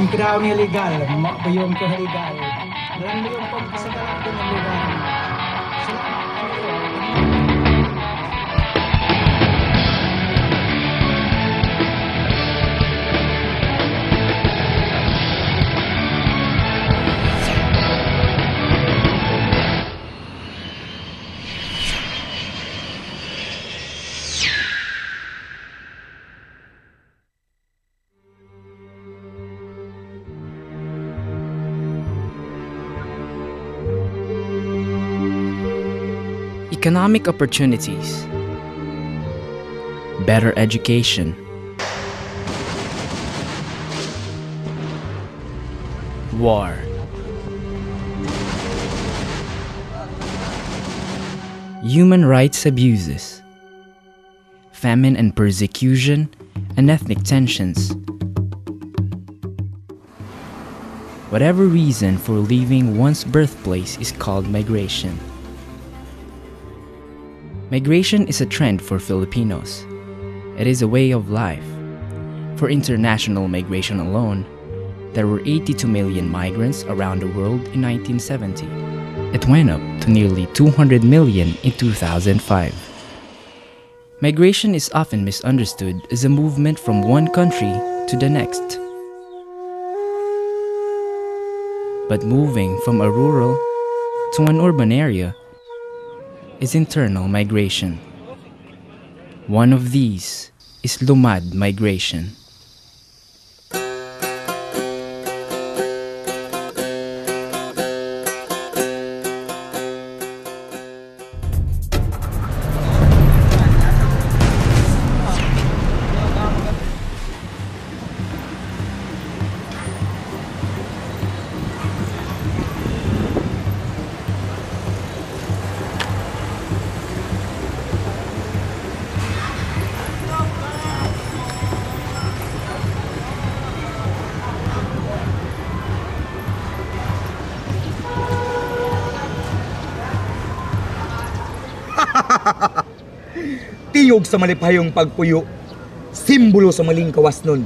Yung kinaon ni legal, yung ko legal. Lang mo yung pagkasagalan ko ng lugar. Salamat kayo. Economic opportunities, better education, war, human rights abuses, famine and persecution, and ethnic tensions. Whatever reason for leaving one's birthplace is called migration. Migration is a trend for Filipinos. It is a way of life. For international migration alone, there were 82 million migrants around the world in 1970. It went up to nearly 200 million in 2005. Migration is often misunderstood as a movement from one country to the next. But moving from a rural to an urban area is internal migration. One of these is Lumad migration. Tiyog sa malipayong pagpuyo, simbolo sa maling kawasnon.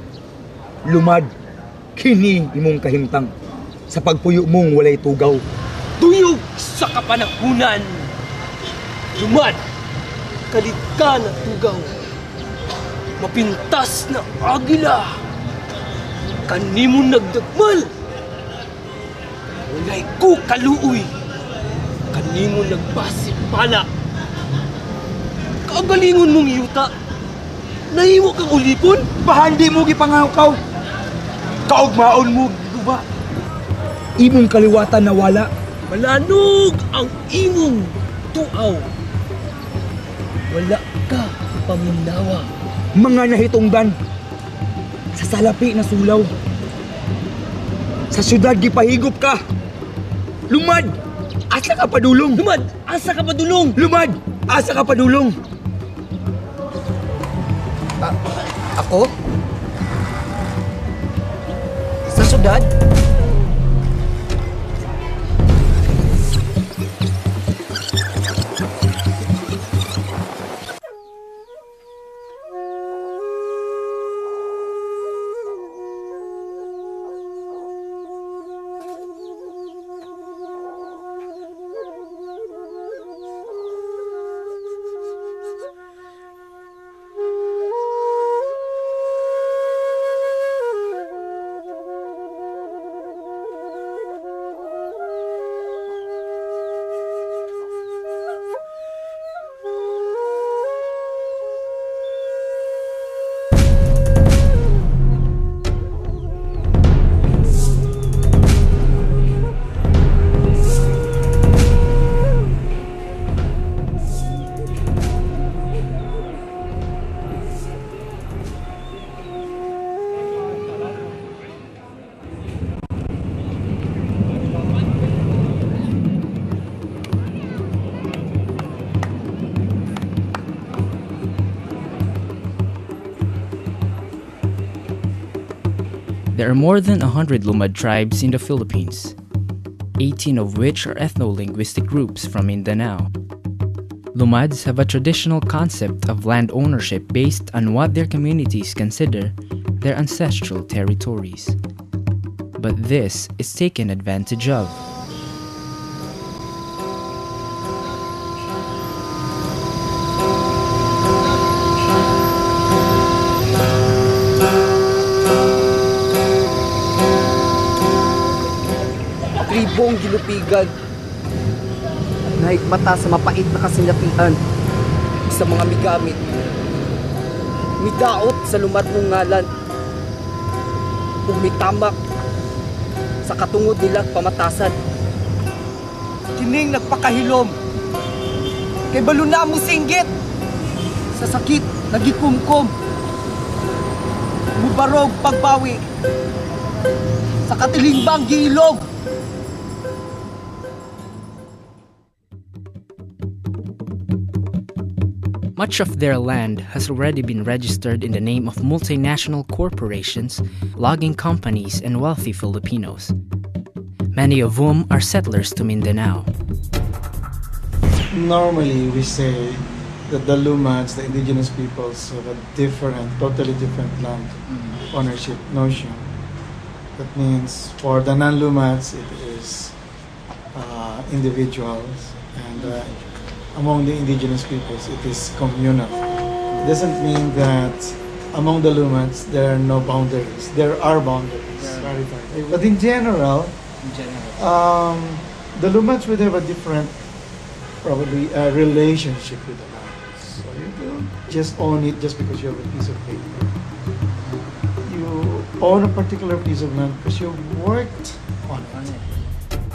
Lumad, kini imong kahimtang, sa pagpuyo mong walay tugaw. Tuyog sa kapanahunan. Lumad, kalit ka na tugaw. Mapintas na agila. Kanimo nagdagmal. Walay ko kaluoy. Kanimo nagbasik pala. Kagalingon mong yuta. Nahimo kang ulipon? Bahandi mo gipangaw-kaw. Kaugmaon mo giduba. Imong kaliwatan na wala. Malanog ang imong tuaw. Wala ka paminawa. Mga nahitungdan sa salapi na sulaw. Sa syudad gipahigop ka. Lumad, asa ka padulong? Lumad, asa ka padulong? Lumad, asa ka padulong? Ako? Sa syudad? There are more than 100 Lumad tribes in the Philippines, 18 of which are ethno-linguistic groups from Mindanao. Lumads have a traditional concept of land ownership based on what their communities consider their ancestral territories. But this is taken advantage of. Tribong gilupigan. Naikmata sa mapait na kasinatian. Sa mga migamit. Midaot sa lumad mong ngalan. Umitamak sa katungod nila pamatasan. Kining nagpakahilom. Kay balo na mo singgit. Sa sakit nagikumkom. Mubarog pagbawi. Sa katilimbang giilog. Much of their land has already been registered in the name of multinational corporations, logging companies, and wealthy Filipinos, many of whom are settlers to Mindanao. Normally, we say that the Lumads, the indigenous peoples, have a totally different land ownership notion. That means for the non-Lumads, it is individuals, and among the indigenous peoples, it is communal. It doesn't mean that among the Lumads, there are no boundaries. There are boundaries. Right. But in general, the Lumads would have a different, probably, relationship with the land. So you don't just own it just because you have a piece of paper. You own a particular piece of land because you worked on it.